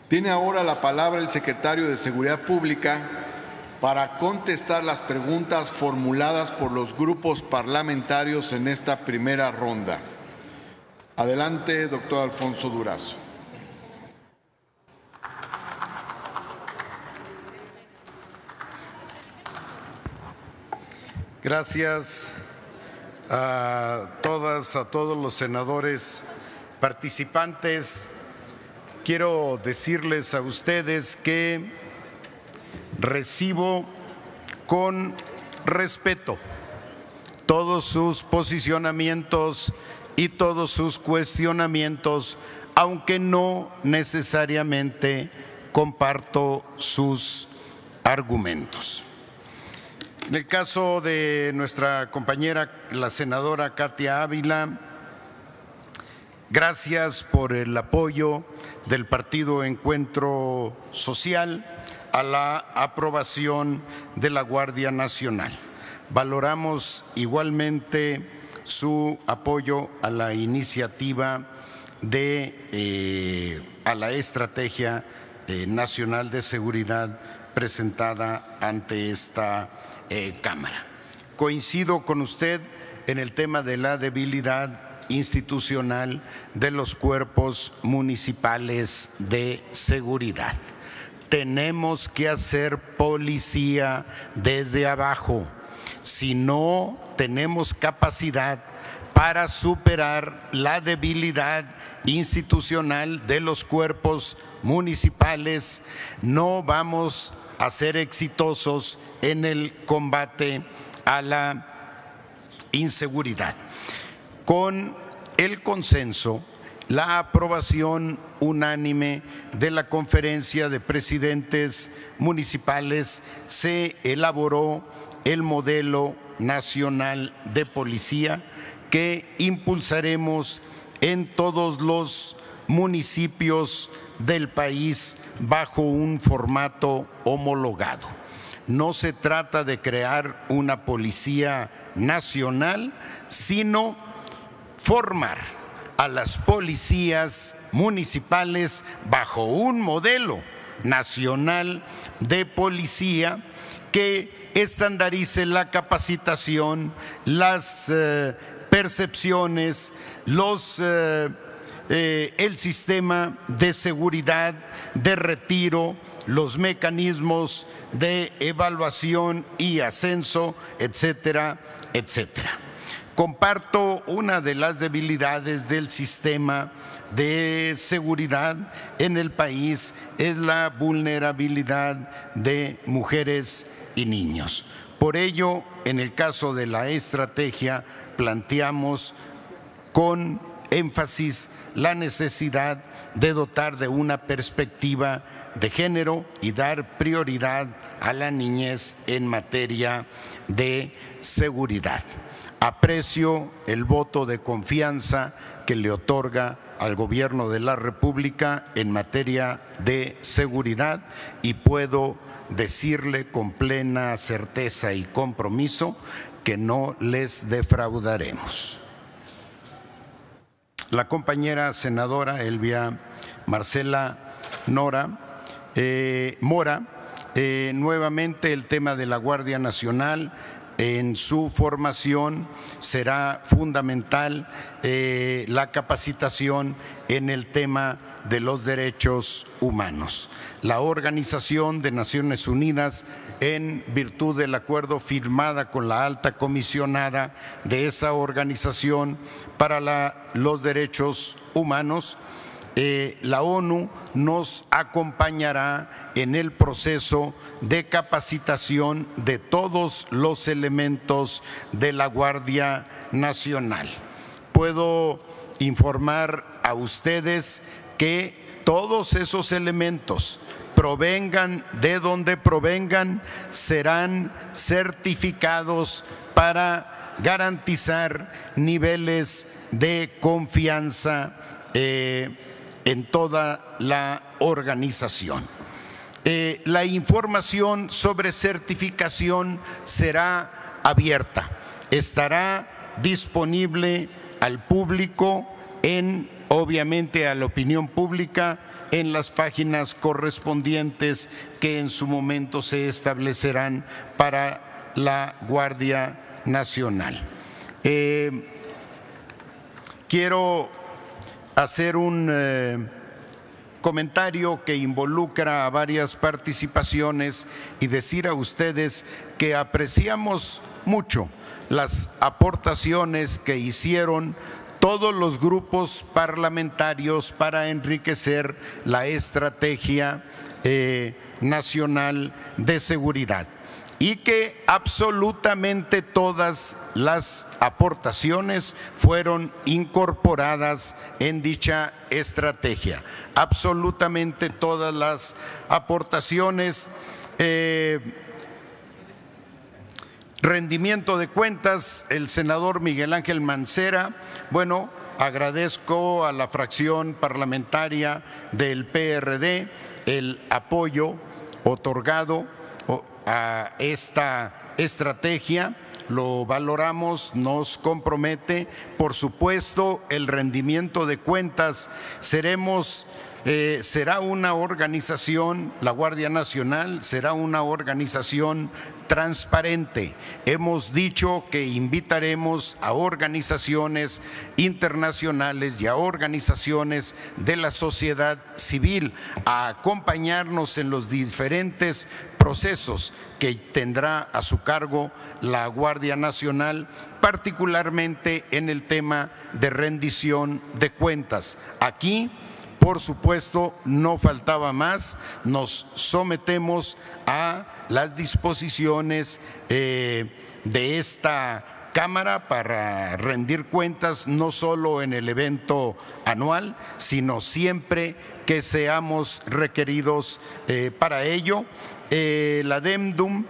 Tiene ahora la palabra el secretario de Seguridad Pública para contestar las preguntas formuladas por los grupos parlamentarios en esta primera ronda. Adelante, doctor Alfonso Durazo. Gracias a todas, a todos los senadores participantes. Quiero decirles a ustedes que recibo con respeto todos sus posicionamientos y todos sus cuestionamientos, aunque no necesariamente comparto sus argumentos. En el caso de nuestra compañera, la senadora Katia Ávila, gracias por el apoyo del Partido Encuentro Social a la aprobación de la Guardia Nacional. Valoramos igualmente su apoyo a la iniciativa a la Estrategia Nacional de Seguridad presentada ante esta Cámara. Coincido con usted en el tema de la debilidad institucional de los cuerpos municipales de seguridad. Tenemos que hacer policía desde abajo. Si no tenemos capacidad para superar la debilidad institucional de los cuerpos municipales, no vamos a ser exitosos en el combate a la inseguridad. Con el consenso, la aprobación unánime de la Conferencia de Presidentes Municipales, se elaboró el modelo nacional de policía que impulsaremos en todos los municipios del país bajo un formato homologado. No se trata de crear una policía nacional, sino formar a las policías municipales bajo un modelo nacional de policía que estandarice la capacitación, las percepciones, el sistema de seguridad, de retiro, los mecanismos de evaluación y ascenso, etcétera, etcétera. Comparto una de las debilidades del sistema de seguridad en el país es la vulnerabilidad de mujeres y niños. Por ello, en el caso de la estrategia, planteamos con énfasis la necesidad de dotar de una perspectiva de género y dar prioridad a la niñez en materia de seguridad. Aprecio el voto de confianza que le otorga al Gobierno de la República en materia de seguridad y puedo decirle con plena certeza y compromiso que no les defraudaremos. La compañera senadora Elvia Marcela Mora, nuevamente el tema de la Guardia Nacional. En su formación será fundamental la capacitación en el tema de los derechos humanos. La Organización de Naciones Unidas, en virtud del acuerdo firmado con la alta comisionada de esa organización para los derechos humanos, la ONU nos acompañará en el proceso de capacitación de todos los elementos de la Guardia Nacional. Puedo informar a ustedes que todos esos elementos, provengan de donde provengan, serán certificados para garantizar niveles de confianza en toda la organización. La información sobre certificación será abierta, estará disponible al público obviamente a la opinión pública en las páginas correspondientes que en su momento se establecerán para la Guardia Nacional. Quiero hacer un comentario que involucra a varias participaciones y decir a ustedes que apreciamos mucho las aportaciones que hicieron todos los grupos parlamentarios para enriquecer la estrategia nacional de seguridad y que absolutamente todas las aportaciones fueron incorporadas en dicha estrategia. Absolutamente todas las aportaciones. Rendimiento de cuentas, el senador Miguel Ángel Mancera. Bueno, agradezco a la fracción parlamentaria del PRD el apoyo otorgado a esta estrategia. Lo valoramos, nos compromete. Por supuesto, el rendimiento de cuentas será una organización, la Guardia Nacional será una organización transparente. Hemos dicho que invitaremos a organizaciones internacionales y a organizaciones de la sociedad civil a acompañarnos en los diferentes procesos que tendrá a su cargo la Guardia Nacional, particularmente en el tema de rendición de cuentas. Aquí, por supuesto, no faltaba más, nos sometemos a las disposiciones de esta Cámara para rendir cuentas no solo en el evento anual, sino siempre que seamos requeridos para ello. El adendum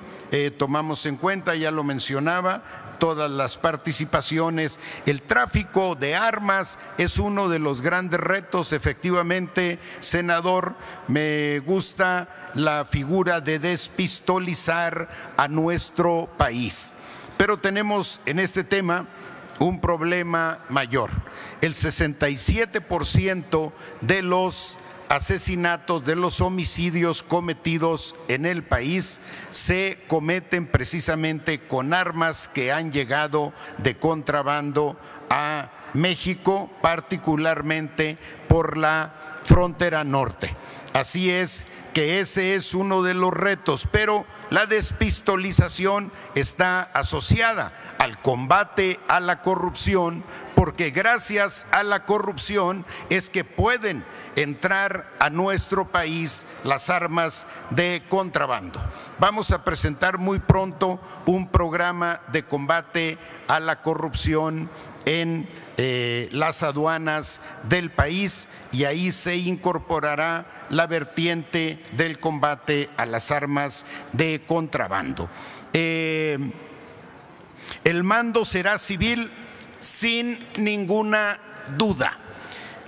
tomamos en cuenta, ya lo mencionaba, todas las participaciones. El tráfico de armas es uno de los grandes retos, efectivamente, senador. Me gusta la figura de despistolizar a nuestro país. Pero tenemos en este tema un problema mayor. El 67% de los asesinatos, de los homicidios cometidos en el país se cometen precisamente con armas que han llegado de contrabando a México, particularmente por la frontera norte. Así es que ese es uno de los retos, pero la despistolización está asociada al combate a la corrupción, porque gracias a la corrupción es que pueden entrar a nuestro país las armas de contrabando. Vamos a presentar muy pronto un programa de combate a la corrupción en las aduanas del país y ahí se incorporará la vertiente del combate a las armas de contrabando. El mando será civil sin ninguna duda.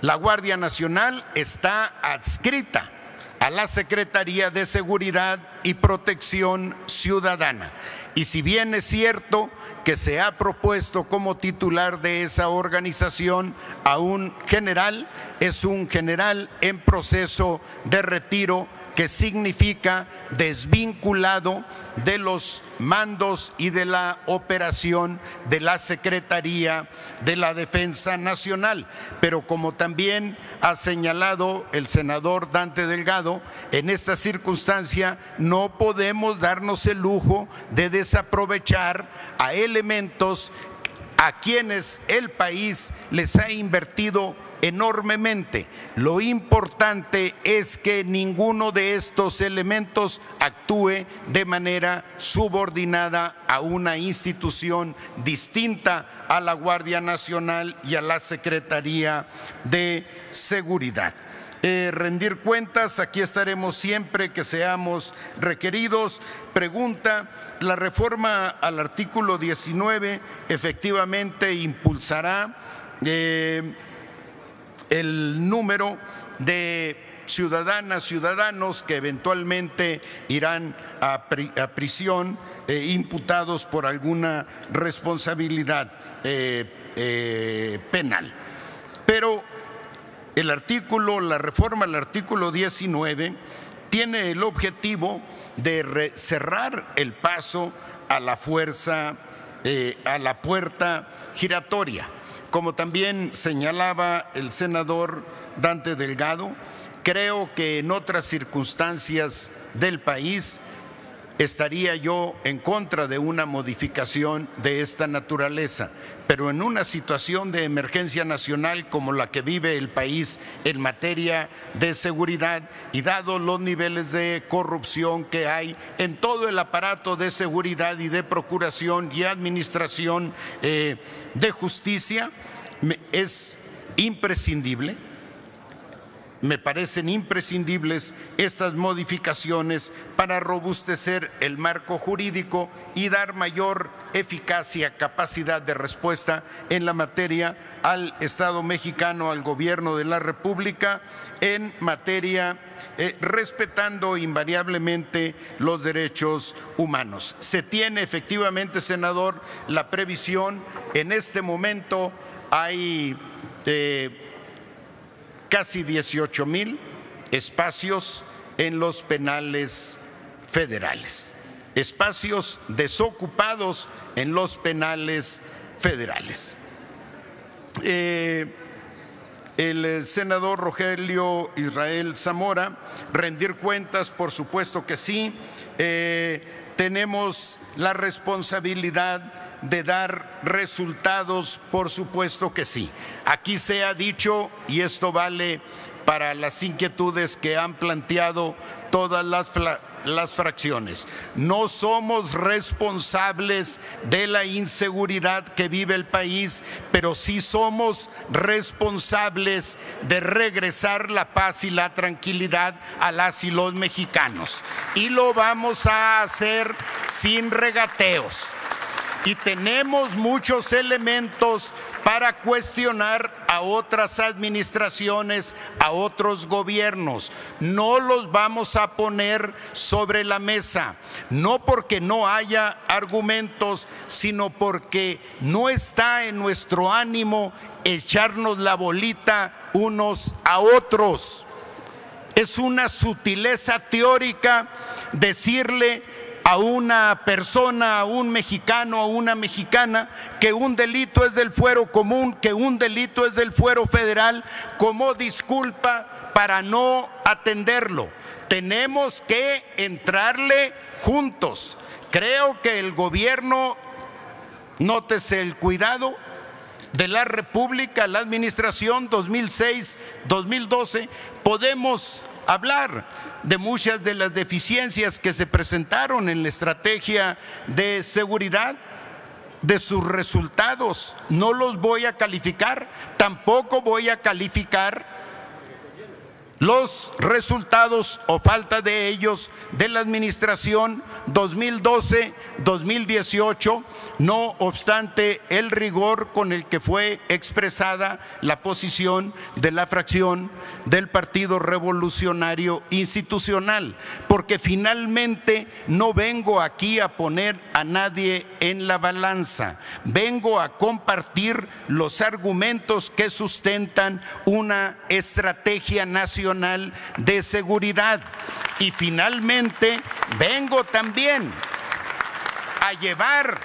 La Guardia Nacional está adscrita a la Secretaría de Seguridad y Protección Ciudadana. Y si bien es cierto que se ha propuesto como titular de esa organización a un general, es un general en proceso de retiro, que significa desvinculado de los mandos y de la operación de la Secretaría de la Defensa Nacional. Pero como también ha señalado el senador Dante Delgado, en esta circunstancia no podemos darnos el lujo de desaprovechar a elementos a quienes el país les ha invertido enormemente. Lo importante es que ninguno de estos elementos actúe de manera subordinada a una institución distinta a la Guardia Nacional y a la Secretaría de Seguridad. Rendir cuentas, aquí estaremos siempre que seamos requeridos. Pregunta: la reforma al artículo 19 efectivamente impulsará el número de ciudadanos que eventualmente irán a prisión imputados por alguna responsabilidad. penal. Pero la reforma al artículo 19 tiene el objetivo de cerrar el paso a la fuerza, a la puerta giratoria. Como también señalaba el senador Dante Delgado, creo que en otras circunstancias del país estaría yo en contra de una modificación de esta naturaleza, pero en una situación de emergencia nacional como la que vive el país en materia de seguridad y dado los niveles de corrupción que hay en todo el aparato de seguridad y de procuración y administración de justicia, es imprescindible. Me parecen imprescindibles estas modificaciones para robustecer el marco jurídico y dar mayor eficacia, capacidad de respuesta en la materia al Estado mexicano, al Gobierno de la República, en materia respetando invariablemente los derechos humanos. Se tiene efectivamente, senador, la previsión. En este momento hay casi 18,000 espacios en los penales federales, espacios desocupados en los penales federales. El senador Rogelio Israel Zamora, rendir cuentas, por supuesto que sí. Tenemos la responsabilidad de dar resultados, por supuesto que sí. Aquí se ha dicho, y esto vale para las inquietudes que han planteado todas las fracciones, no somos responsables de la inseguridad que vive el país, pero sí somos responsables de regresar la paz y la tranquilidad a las y los mexicanos. Y lo vamos a hacer sin regateos. Y tenemos muchos elementos para cuestionar a otras administraciones, a otros gobiernos. No los vamos a poner sobre la mesa, no porque no haya argumentos, sino porque no está en nuestro ánimo echarnos la bolita unos a otros. Es una sutileza teórica decirle a una persona, a un mexicano, a una mexicana, que un delito es del fuero común, que un delito es del fuero federal, como disculpa para no atenderlo. Tenemos que entrarle juntos. Creo que el gobierno, nótese el cuidado de la República, la administración 2006-2012, podemos hablar de muchas de las deficiencias que se presentaron en la estrategia de seguridad, de sus resultados. No los voy a calificar, tampoco voy a calificar los resultados o falta de ellos de la administración 2012-2018, no obstante el rigor con el que fue expresada la posición de la fracción del Partido Revolucionario Institucional, porque finalmente no vengo aquí a poner a nadie en la balanza, vengo a compartir los argumentos que sustentan una estrategia nacional de seguridad. Y finalmente vengo también a llevar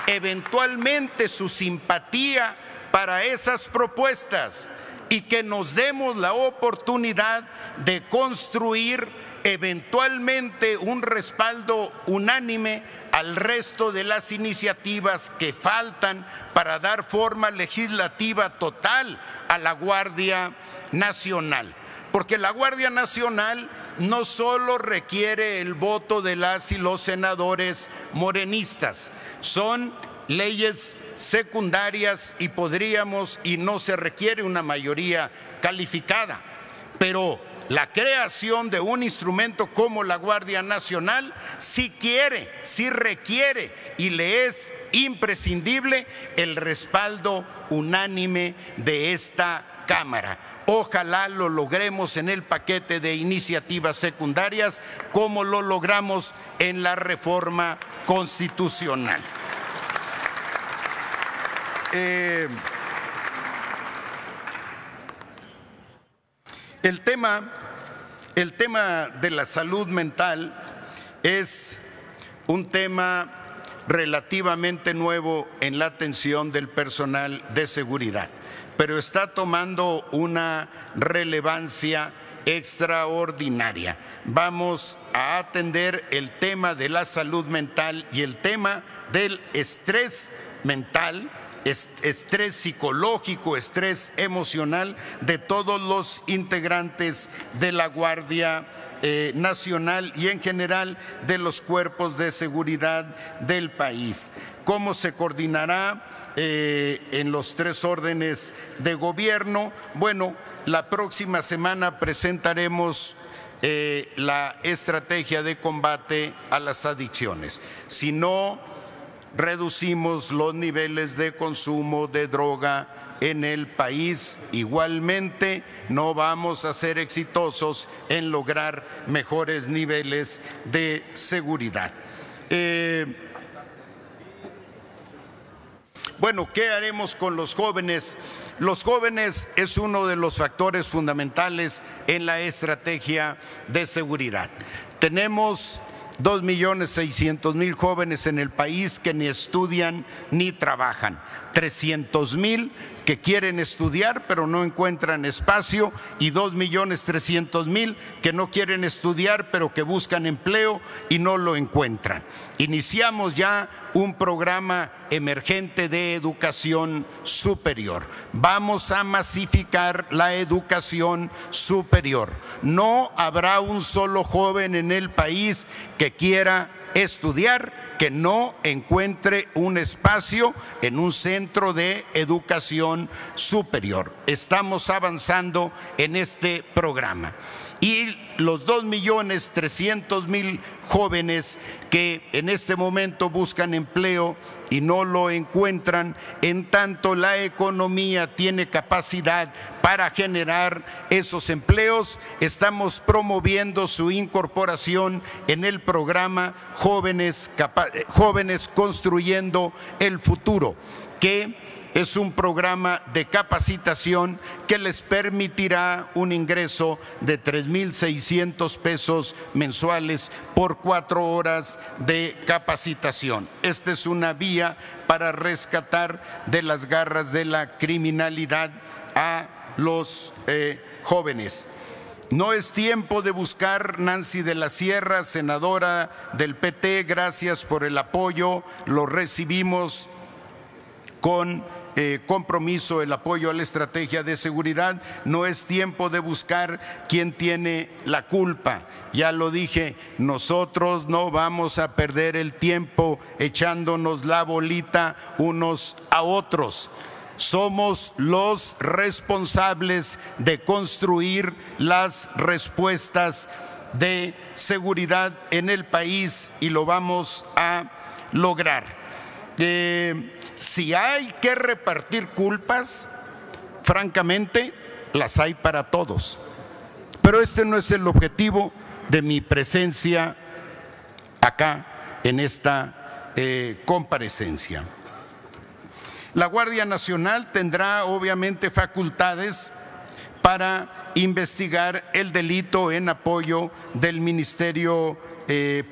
eventualmente su simpatía para esas propuestas y que nos demos la oportunidad de construir eventualmente un respaldo unánime al resto de las iniciativas que faltan para dar forma legislativa total a la Guardia Nacional. Porque la Guardia Nacional no solo requiere el voto de las y los senadores morenistas, son leyes secundarias y podríamos, y no se requiere una mayoría calificada, pero la creación de un instrumento como la Guardia Nacional sí quiere, sí requiere y le es imprescindible el respaldo unánime de esta Cámara. Ojalá lo logremos en el paquete de iniciativas secundarias como lo logramos en la reforma constitucional. El tema de la salud mental es un tema relativamente nuevo en la atención del personal de seguridad, pero está tomando una relevancia extraordinaria. Vamos a atender el tema de la salud mental y el tema del estrés mental, estrés psicológico, estrés emocional de todos los integrantes de la Guardia Nacional y en general de los cuerpos de seguridad del país. ¿Cómo se coordinará en los 3 órdenes de gobierno? Bueno, la próxima semana presentaremos la estrategia de combate a las adicciones. Si no reducimos los niveles de consumo de droga en el país, igualmente no vamos a ser exitosos en lograr mejores niveles de seguridad. Bueno, ¿qué haremos con los jóvenes? Los jóvenes es uno de los factores fundamentales en la estrategia de seguridad. Tenemos 2.600.000 jóvenes en el país que ni estudian ni trabajan, 300.000 que quieren estudiar pero no encuentran espacio y 2.300.000 que no quieren estudiar pero que buscan empleo y no lo encuentran. Iniciamos ya un programa emergente de educación superior. Vamos a masificar la educación superior. No habrá un solo joven en el país que quiera estudiar que no encuentre un espacio en un centro de educación superior. Estamos avanzando en este programa. Y los 2.300.000 jóvenes que en este momento buscan empleo y no lo encuentran, en tanto la economía tiene capacidad para generar esos empleos, estamos promoviendo su incorporación en el programa Jóvenes Construyendo el Futuro, que es un programa de capacitación que les permitirá un ingreso de 3.600 pesos mensuales por 4 horas de capacitación. Esta es una vía para rescatar de las garras de la criminalidad a los jóvenes. No es tiempo de buscar. Nancy de la Sierra, senadora del PT, gracias por el apoyo, lo recibimos con compromiso, el apoyo a la estrategia de seguridad. No es tiempo de buscar quién tiene la culpa. Ya lo dije, nosotros no vamos a perder el tiempo echándonos la bolita unos a otros. Somos los responsables de construir las respuestas de seguridad en el país y lo vamos a lograr. Si hay que repartir culpas, francamente, las hay para todos. Pero este no es el objetivo de mi presencia acá en esta comparecencia. La Guardia Nacional tendrá obviamente facultades para investigar el delito en apoyo del Ministerio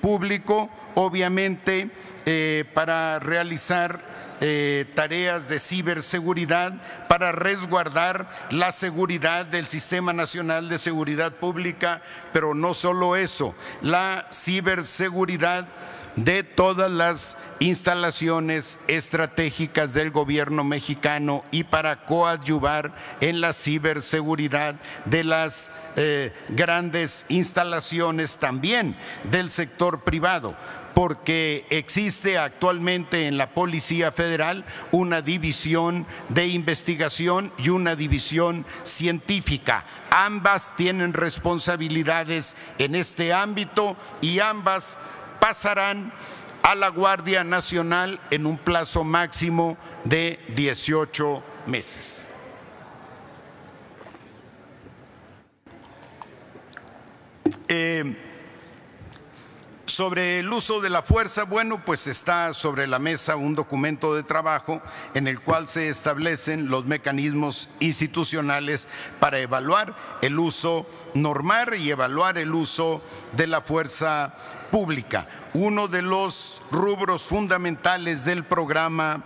Público, obviamente para realizar tareas de ciberseguridad, para resguardar la seguridad del Sistema Nacional de Seguridad Pública, pero no solo eso, la ciberseguridad de todas las instalaciones estratégicas del gobierno mexicano y para coadyuvar en la ciberseguridad de las grandes instalaciones también del sector privado, porque existe actualmente en la Policía Federal una división de investigación y una división científica. Ambas tienen responsabilidades en este ámbito y ambas pasarán a la Guardia Nacional en un plazo máximo de 18 meses. Sobre el uso de la fuerza, bueno, pues está sobre la mesa un documento de trabajo en el cual se establecen los mecanismos institucionales para evaluar el uso, normar y evaluar el uso de la fuerza pública. Uno de los rubros fundamentales del programa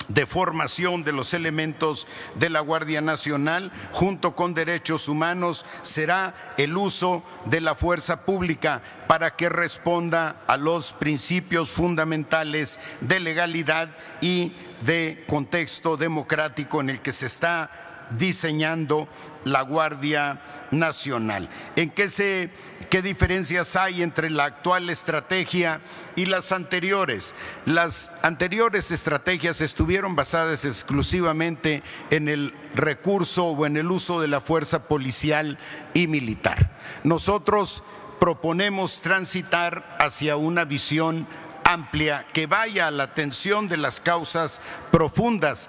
de formación de los elementos de la Guardia Nacional, junto con derechos humanos, será el uso de la fuerza pública para que responda a los principios fundamentales de legalidad y de contexto democrático en el que se está diseñando la Guardia Nacional. ¿Qué diferencias hay entre la actual estrategia y las anteriores? Las anteriores estrategias estuvieron basadas exclusivamente en el recurso o en el uso de la fuerza policial y militar. Nosotros proponemos transitar hacia una visión amplia que vaya a la atención de las causas profundas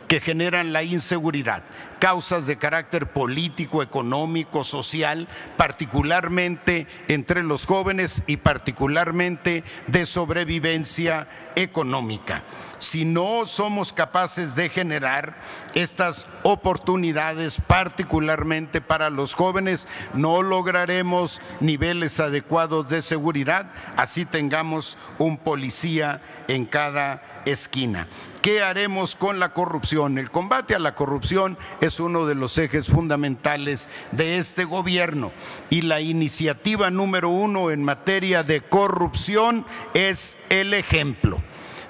que generan la inseguridad, causas de carácter político, económico, social, particularmente entre los jóvenes y particularmente de sobrevivencia económica. Si no somos capaces de generar estas oportunidades, particularmente para los jóvenes, no lograremos niveles adecuados de seguridad, así tengamos un policía en cada esquina. ¿Qué haremos con la corrupción? El combate a la corrupción es uno de los ejes fundamentales de este gobierno y la iniciativa número 1 en materia de corrupción es el ejemplo.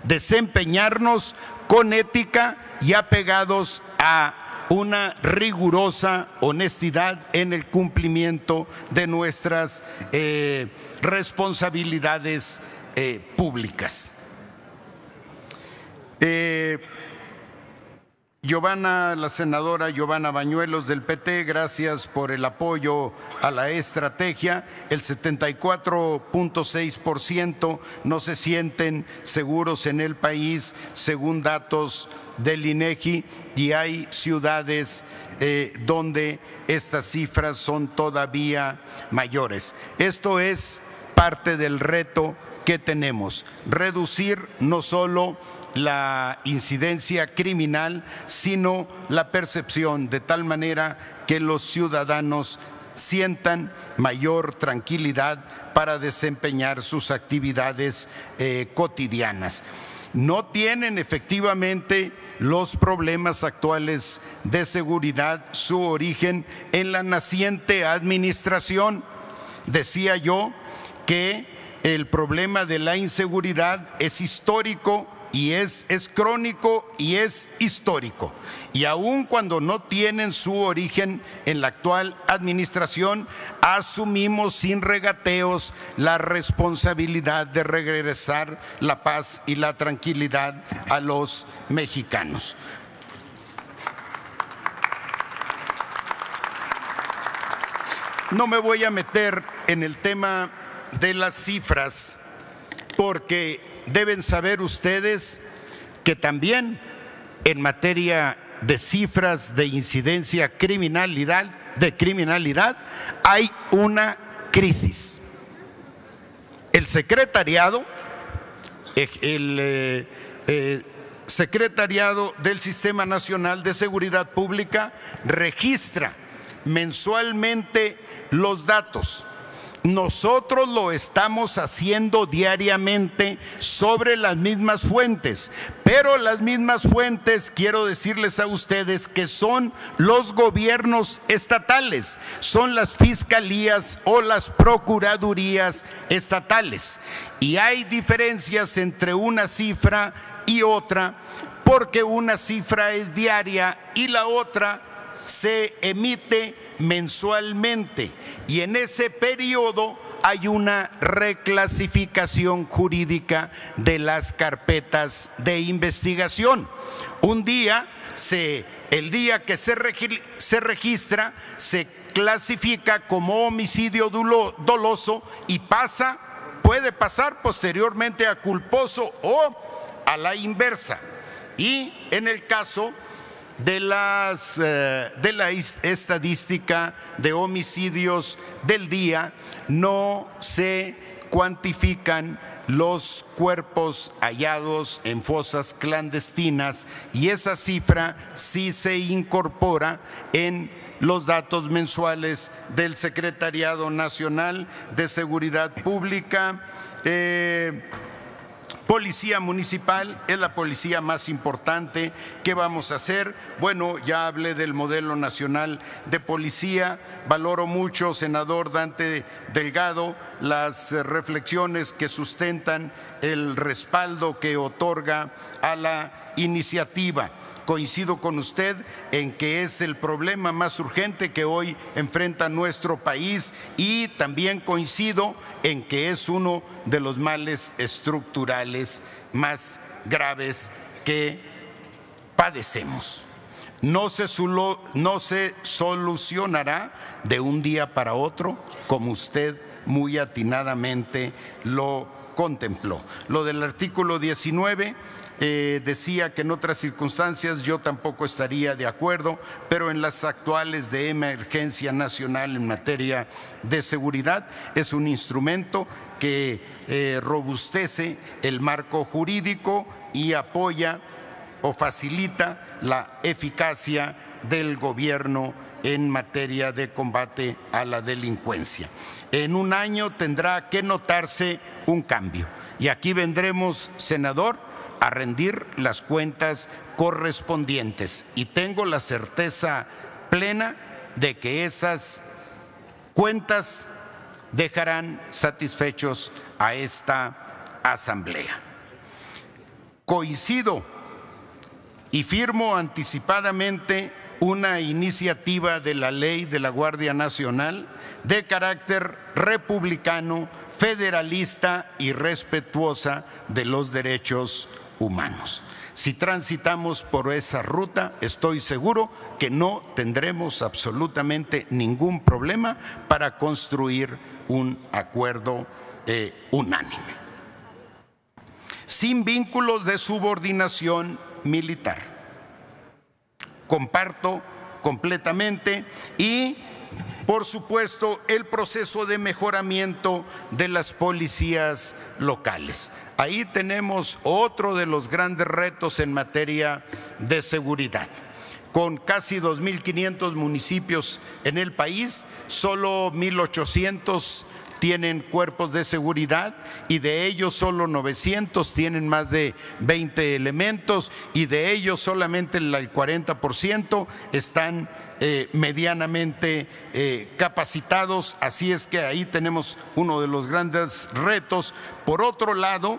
Desempeñarnos con ética y apegados a una rigurosa honestidad en el cumplimiento de nuestras responsabilidades públicas. La senadora Giovanna Bañuelos del PT, gracias por el apoyo a la estrategia. El 74.6% no se sienten seguros en el país, según datos del INEGI, y hay ciudades donde estas cifras son todavía mayores. Esto es parte del reto que tenemos, reducir no solo la incidencia criminal, sino la percepción, de tal manera que los ciudadanos sientan mayor tranquilidad para desempeñar sus actividades cotidianas. No tienen efectivamente los problemas actuales de seguridad su origen en la naciente administración. Decía yo que el problema de la inseguridad es histórico y es crónico y es histórico. Y aun cuando no tienen su origen en la actual administración, asumimos sin regateos la responsabilidad de regresar la paz y la tranquilidad a los mexicanos. No me voy a meter en el tema de las cifras, porque deben saber ustedes que también en materia de cifras de incidencia de criminalidad hay una crisis. El secretariado del Sistema Nacional de Seguridad Pública registra mensualmente los datos. Nosotros lo estamos haciendo diariamente sobre las mismas fuentes, pero las mismas fuentes, quiero decirles a ustedes que son los gobiernos estatales, son las fiscalías o las procuradurías estatales. Y hay diferencias entre una cifra y otra, porque una cifra es diaria y la otra se emite mensualmente, y en ese periodo hay una reclasificación jurídica de las carpetas de investigación. El día que se registra se clasifica como homicidio doloso y puede pasar posteriormente a culposo o a la inversa. Y en el caso de la estadística de homicidios del día, no se cuantifican los cuerpos hallados en fosas clandestinas y esa cifra sí se incorpora en los datos mensuales del Secretariado Nacional de Seguridad Pública. Policía municipal es la policía más importante. ¿Qué vamos a hacer? Bueno, ya hablé del modelo nacional de policía. Valoro mucho, senador Dante Delgado, las reflexiones que sustentan el respaldo que otorga a la iniciativa. Coincido con usted en que es el problema más urgente que hoy enfrenta nuestro país y también coincido en que es uno de los males estructurales más graves que padecemos. No se solucionará de un día para otro, como usted muy atinadamente lo contempló. Lo del artículo 19 decía que en otras circunstancias yo tampoco estaría de acuerdo, pero en las actuales de emergencia nacional en materia de seguridad es un instrumento que robustece el marco jurídico y apoya o facilita la eficacia del gobierno en materia de combate a la delincuencia. En un año tendrá que notarse un cambio y aquí vendremos, senador, a rendir las cuentas correspondientes y tengo la certeza plena de que esas cuentas dejarán satisfechos a esta Asamblea. Coincido y firmo anticipadamente una iniciativa de la ley de la Guardia Nacional de carácter republicano, federalista y respetuosa de los derechos humanos. Si transitamos por esa ruta, estoy seguro que no tendremos absolutamente ningún problema para construir un acuerdo unánime, sin vínculos de subordinación militar. Comparto completamente y, por supuesto, el proceso de mejoramiento de las policías locales. Ahí tenemos otro de los grandes retos en materia de seguridad. Con casi 2.500 municipios en el país, solo 1.800 tienen cuerpos de seguridad y de ellos solo 900 tienen más de 20 elementos y de ellos solamente el 40% están medianamente capacitados, así es que ahí tenemos uno de los grandes retos. Por otro lado,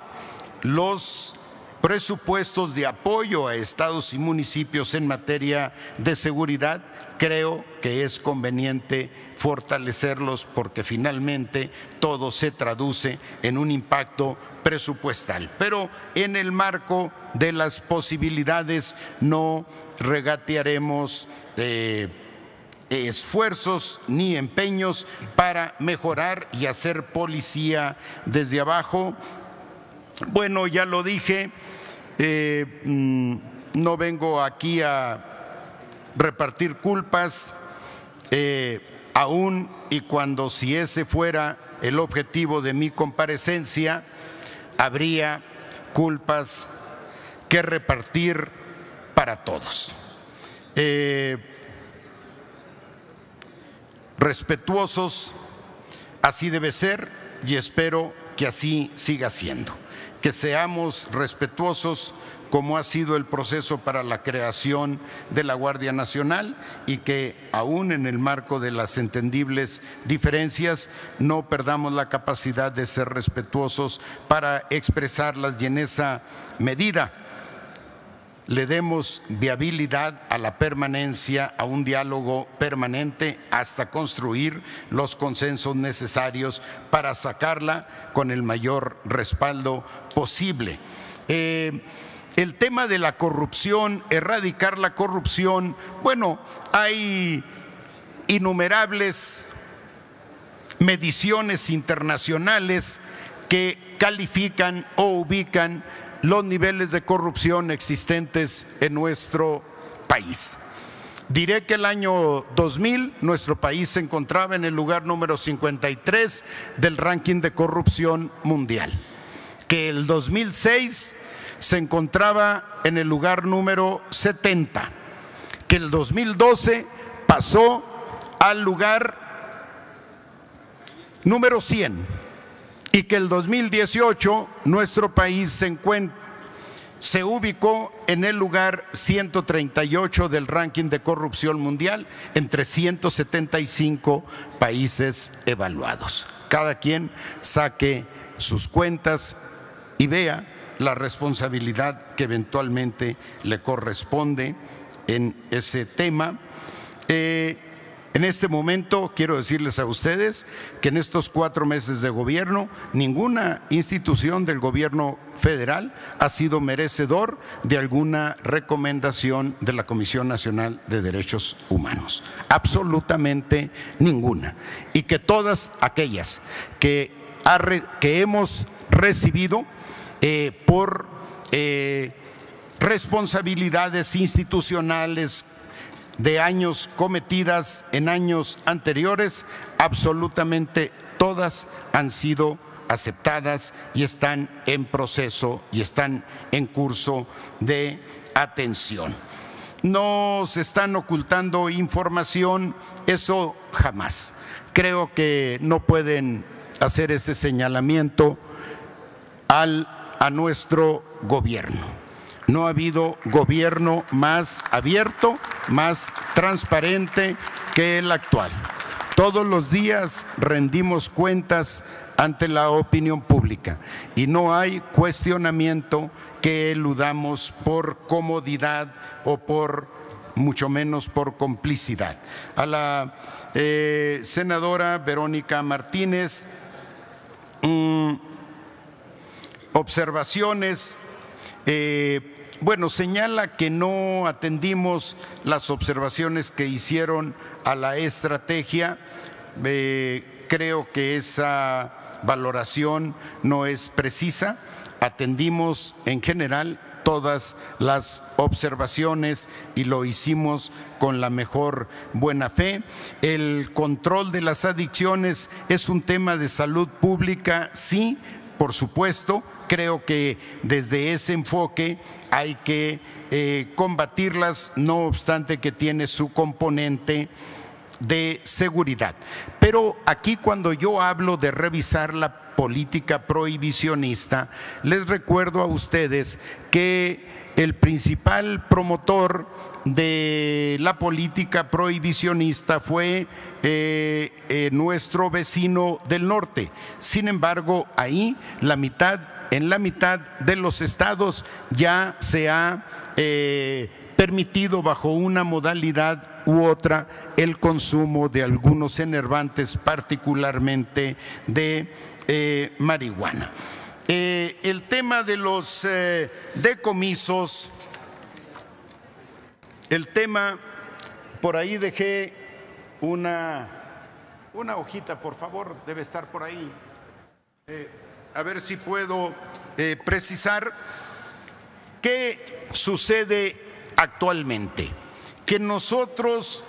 los presupuestos de apoyo a estados y municipios en materia de seguridad, creo que es conveniente fortalecerlos porque finalmente todo se traduce en un impacto presupuestal. Pero en el marco de las posibilidades no regatearemos esfuerzos ni empeños para mejorar y hacer policía desde abajo. Bueno, ya lo dije, no vengo aquí a repartir culpas, aún y cuando si ese fuera el objetivo de mi comparecencia, habría culpas que repartir para todos. Respetuosos, así debe ser y espero que así siga siendo. Que seamos respetuosos como ha sido el proceso para la creación de la Guardia Nacional y que aún en el marco de las entendibles diferencias no perdamos la capacidad de ser respetuosos para expresarlas y en esa medida le demos viabilidad a la permanencia, a un diálogo permanente hasta construir los consensos necesarios para sacarla con el mayor respaldo posible. El tema de la corrupción, erradicar la corrupción, bueno, hay innumerables mediciones internacionales que califican o ubican los niveles de corrupción existentes en nuestro país. Diré que el año 2000 nuestro país se encontraba en el lugar número 53 del ranking de corrupción mundial, que el 2006 se encontraba en el lugar número 70, que el 2012 pasó al lugar número 100 y que el 2018 nuestro país se ubicó en el lugar 138 del ranking de corrupción mundial entre 175 países evaluados. Cada quien saque sus cuentas y vea la responsabilidad que eventualmente le corresponde en ese tema. En este momento quiero decirles a ustedes que en estos 4 meses de gobierno ninguna institución del gobierno federal ha sido merecedor de alguna recomendación de la Comisión Nacional de Derechos Humanos, absolutamente ninguna, y que todas aquellas que hemos recibido por responsabilidades institucionales de años cometidas en años anteriores, absolutamente todas han sido aceptadas y están en proceso y están en curso de atención. No se están ocultando información, eso jamás. Creo que no pueden hacer ese señalamiento a nuestro gobierno. No ha habido gobierno más abierto, más transparente que el actual. Todos los días rendimos cuentas ante la opinión pública y no hay cuestionamiento que eludamos por comodidad o mucho menos por complicidad. A la senadora Verónica Martínez, observaciones. Bueno, señala que no atendimos las observaciones que hicieron a la estrategia. Creo que esa valoración no es precisa. Atendimos en general todas las observaciones y lo hicimos con la mejor buena fe. El control de las adicciones es un tema de salud pública, sí, por supuesto. Creo que desde ese enfoque hay que combatirlas, no obstante que tiene su componente de seguridad. Pero aquí, cuando yo hablo de revisar la política prohibicionista, les recuerdo a ustedes que el principal promotor de la política prohibicionista fue nuestro vecino del norte. Sin embargo, ahí en la mitad de los estados ya se ha permitido bajo una modalidad u otra el consumo de algunos enervantes, particularmente de marihuana. El tema de los decomisos, el tema, por ahí dejé una hojita, por favor, debe estar por ahí. A ver si puedo precisar qué sucede actualmente. Que nosotros,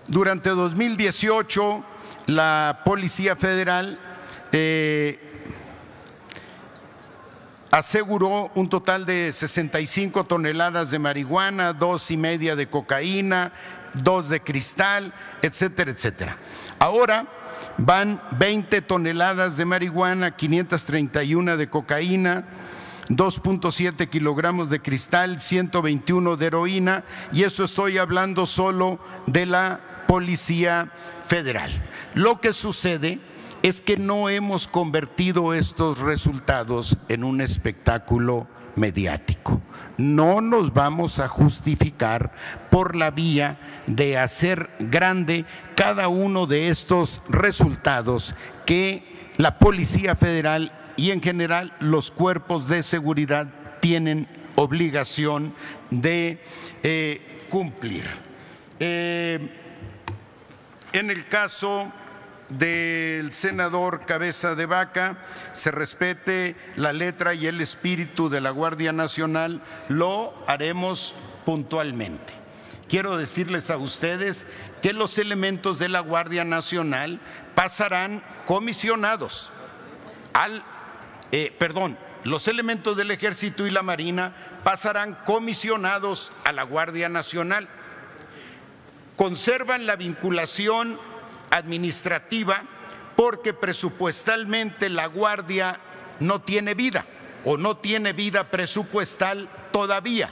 durante 2018 la Policía Federal aseguró un total de 65 toneladas de marihuana, 2,5 de cocaína, 2 de cristal, etcétera, etcétera. Ahora van 20 toneladas de marihuana, 531 de cocaína, 2,7 kilogramos de cristal, 121 de heroína, y eso estoy hablando solo de la Policía Federal. Lo que sucede es que no hemos convertido estos resultados en un espectáculo mediático. No nos vamos a justificar por la vía de hacer grande cada uno de estos resultados que la Policía Federal y en general los cuerpos de seguridad tienen obligación de cumplir. En el caso del senador Cabeza de Vaca se respete la letra y el espíritu de la Guardia Nacional, lo haremos puntualmente. Quiero decirles a ustedes que los elementos de la Guardia Nacional pasarán comisionados los elementos del Ejército y la Marina pasarán comisionados a la Guardia Nacional. Conservan la vinculación administrativa porque presupuestalmente la Guardia no tiene vida o no tiene vida presupuestal todavía.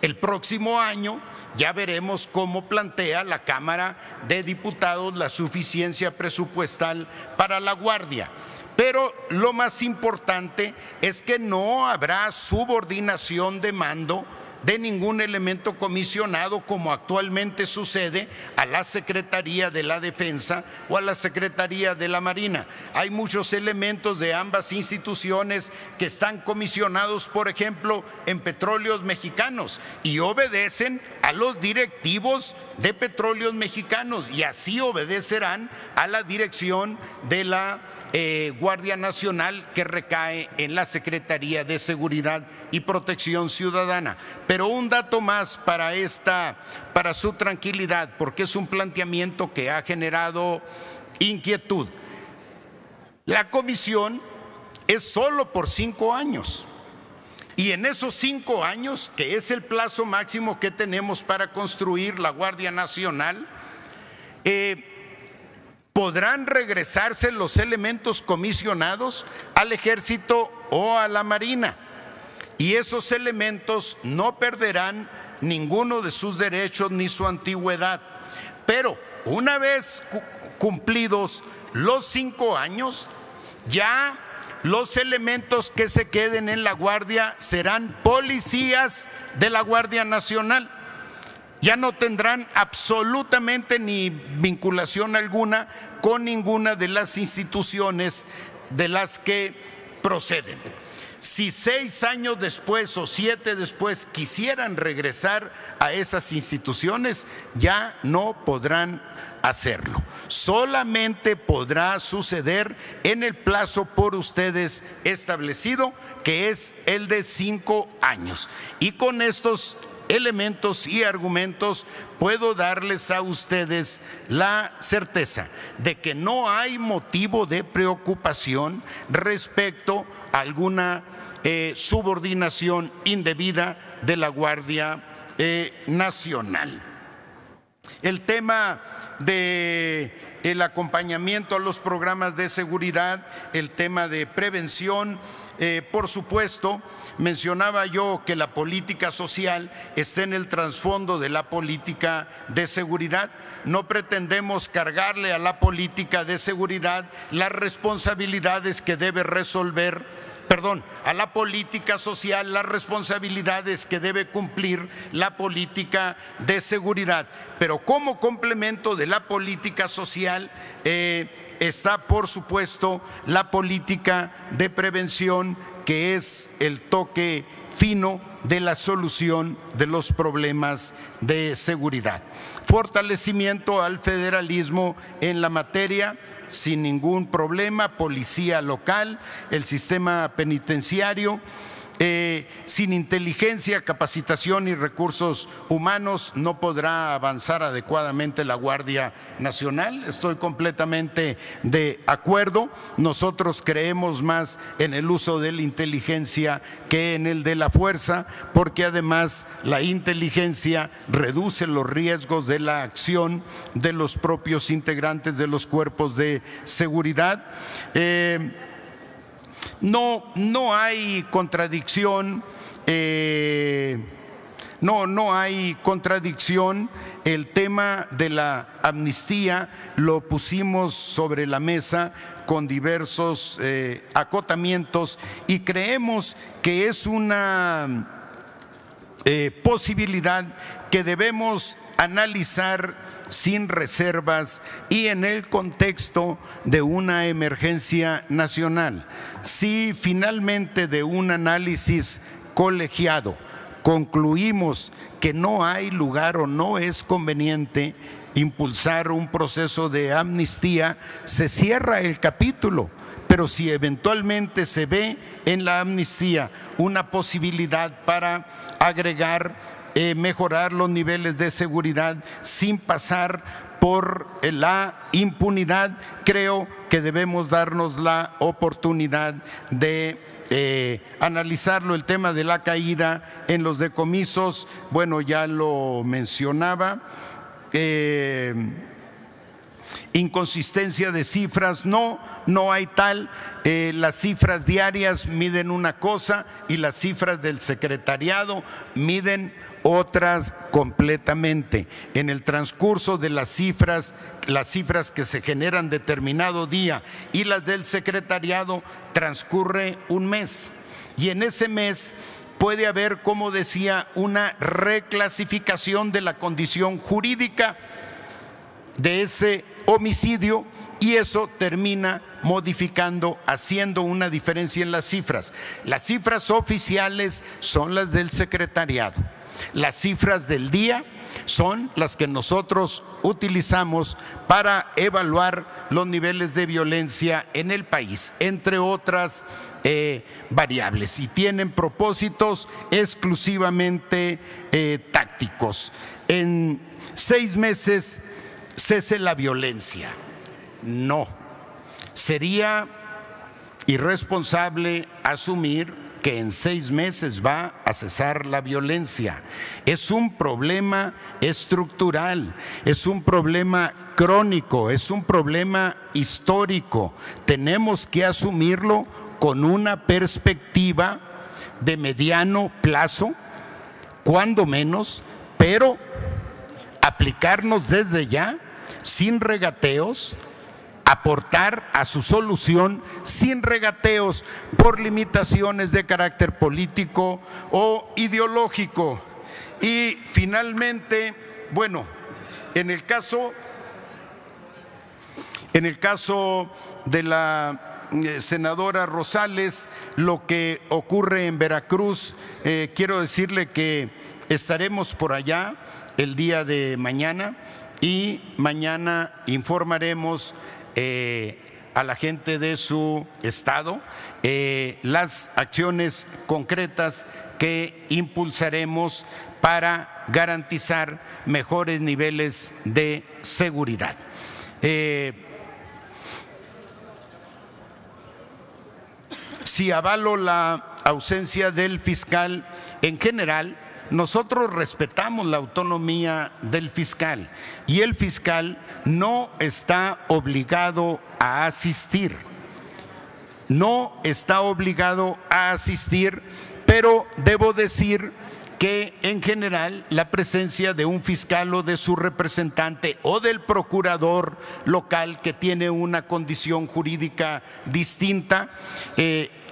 El próximo año ya veremos cómo plantea la Cámara de Diputados la suficiencia presupuestal para la Guardia. Pero lo más importante es que no habrá subordinación de mando de ningún elemento comisionado, como actualmente sucede, a la Secretaría de la Defensa o a la Secretaría de la Marina. Hay muchos elementos de ambas instituciones que están comisionados, por ejemplo, en Petróleos Mexicanos, y obedecen a los directivos de Petróleos Mexicanos, y así obedecerán a la dirección de la Guardia Nacional, que recae en la Secretaría de Seguridad y Protección Ciudadana. Pero un dato más para su tranquilidad, porque es un planteamiento que ha generado inquietud. La comisión es solo por 5 años. Y en esos 5 años, que es el plazo máximo que tenemos para construir la Guardia Nacional, podrán regresarse los elementos comisionados al Ejército o a la Marina. Y esos elementos no perderán ninguno de sus derechos ni su antigüedad. Pero una vez cumplidos los 5 años, ya los elementos que se queden en la Guardia serán policías de la Guardia Nacional. Ya no tendrán absolutamente ni vinculación alguna con ninguna de las instituciones de las que proceden. Si 6 años después o 7 después quisieran regresar a esas instituciones, ya no podrán hacerlo. Solamente podrá suceder en el plazo por ustedes establecido, que es el de 5 años. Y con estos elementos y argumentos puedo darles a ustedes la certeza de que no hay motivo de preocupación respecto a alguna subordinación indebida de la Guardia Nacional. El tema del acompañamiento a los programas de seguridad, el tema de prevención, por supuesto. Mencionaba yo que la política social está en el trasfondo de la política de seguridad. No pretendemos cargarle a la política de seguridad las responsabilidades que debe resolver, a la política social las responsabilidades que debe cumplir la política de seguridad. Pero como complemento de la política social está, por supuesto, la política de prevención, que es el toque fino de la solución de los problemas de seguridad. Fortalecimiento al federalismo en la materia, sin ningún problema, policía local, el sistema penitenciario. Sin inteligencia, capacitación y recursos humanos no podrá avanzar adecuadamente la Guardia Nacional. Estoy completamente de acuerdo. Nosotros creemos más en el uso de la inteligencia que en el de la fuerza, porque además la inteligencia reduce los riesgos de la acción de los propios integrantes de los cuerpos de seguridad. No hay contradicción, no hay contradicción. El tema de la amnistía lo pusimos sobre la mesa con diversos acotamientos y creemos que es una posibilidad que debemos analizar sin reservas y en el contexto de una emergencia nacional. Si finalmente de un análisis colegiado concluimos que no hay lugar o no es conveniente impulsar un proceso de amnistía, se cierra el capítulo. Pero si eventualmente se ve en la amnistía una posibilidad para agregar, mejorar los niveles de seguridad sin pasar por la impunidad, creo que debemos darnos la oportunidad de analizarlo. El tema de la caída en los decomisos, bueno, ya lo mencionaba. Inconsistencia de cifras, no hay tal. Las cifras diarias miden una cosa y las cifras del secretariado miden otras completamente. En el transcurso de las cifras que se generan determinado día y las del secretariado, transcurre un mes. Y en ese mes puede haber, como decía, una reclasificación de la condición jurídica de ese homicidio, y eso termina modificando, haciendo una diferencia en las cifras. Las cifras oficiales son las del secretariado. Las cifras del día son las que nosotros utilizamos para evaluar los niveles de violencia en el país, entre otras variables, y tienen propósitos exclusivamente tácticos. En 6 meses cese la violencia. No, sería irresponsable asumir que en 6 meses va a cesar la violencia. Es un problema estructural, es un problema crónico, es un problema histórico. Tenemos que asumirlo con una perspectiva de mediano plazo, cuando menos, pero aplicarnos desde ya, sin regateos, aportar a su solución sin regateos por limitaciones de carácter político o ideológico. Y finalmente, bueno, en el caso de la senadora Rosales, lo que ocurre en Veracruz, quiero decirle que estaremos por allá el día de mañana, y mañana informaremos a la gente de su estado las acciones concretas que impulsaremos para garantizar mejores niveles de seguridad. Si avalo la ausencia del fiscal, en general, nosotros respetamos la autonomía del fiscal, y el fiscal no está obligado a asistir. No está obligado a asistir, pero debo decir que en general la presencia de un fiscal o de su representante o del procurador local, que tiene una condición jurídica distinta,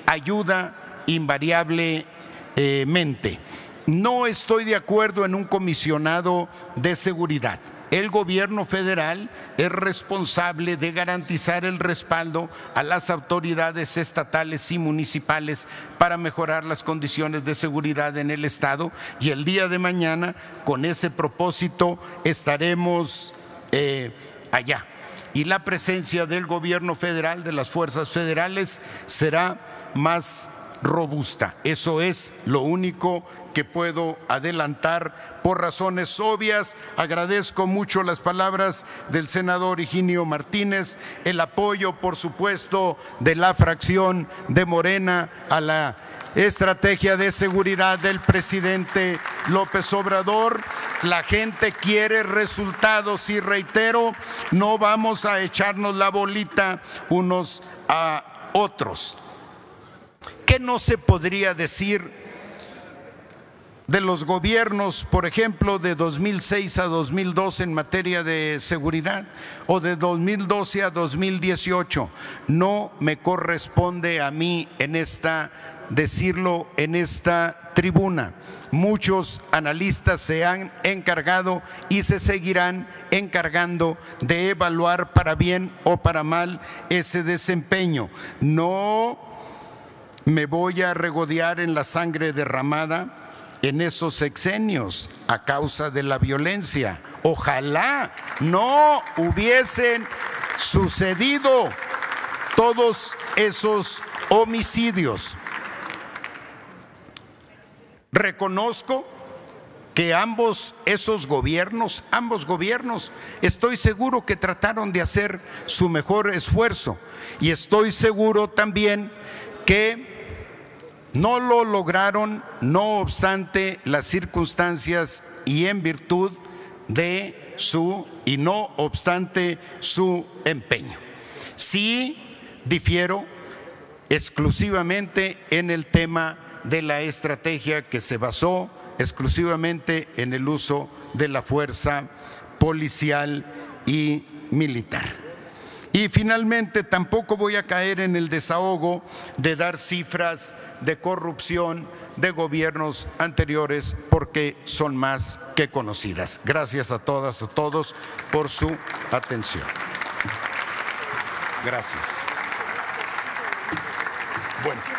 ayuda invariablemente. No estoy de acuerdo en un comisionado de seguridad. El gobierno federal es responsable de garantizar el respaldo a las autoridades estatales y municipales para mejorar las condiciones de seguridad en el estado, y el día de mañana, con ese propósito, estaremos allá. Y la presencia del gobierno federal, de las fuerzas federales, será más robusta. Eso es lo único que puedo adelantar por razones obvias. Agradezco mucho las palabras del senador Higinio Martínez, el apoyo, por supuesto, de la fracción de Morena a la estrategia de seguridad del presidente López Obrador. La gente quiere resultados y reitero, no vamos a echarnos la bolita unos a otros. ¿Qué no se podría decir de los gobiernos, por ejemplo, de 2006 a 2012 en materia de seguridad, o de 2012 a 2018? No me corresponde a mí decirlo en esta tribuna. Muchos analistas se han encargado y se seguirán encargando de evaluar para bien o para mal ese desempeño. No me voy a regodear en la sangre derramada en esos sexenios a causa de la violencia. Ojalá no hubiesen sucedido todos esos homicidios. Reconozco que ambos gobiernos, estoy seguro que trataron de hacer su mejor esfuerzo, y estoy seguro también que no lo lograron, no obstante las circunstancias y en virtud de y no obstante su empeño. Sí difiero exclusivamente en el tema de la estrategia que se basó exclusivamente en el uso de la fuerza policial y militar. Y finalmente, tampoco voy a caer en el desahogo de dar cifras de corrupción de gobiernos anteriores, porque son más que conocidas. Gracias a todas, a todos por su atención. Gracias. Bueno.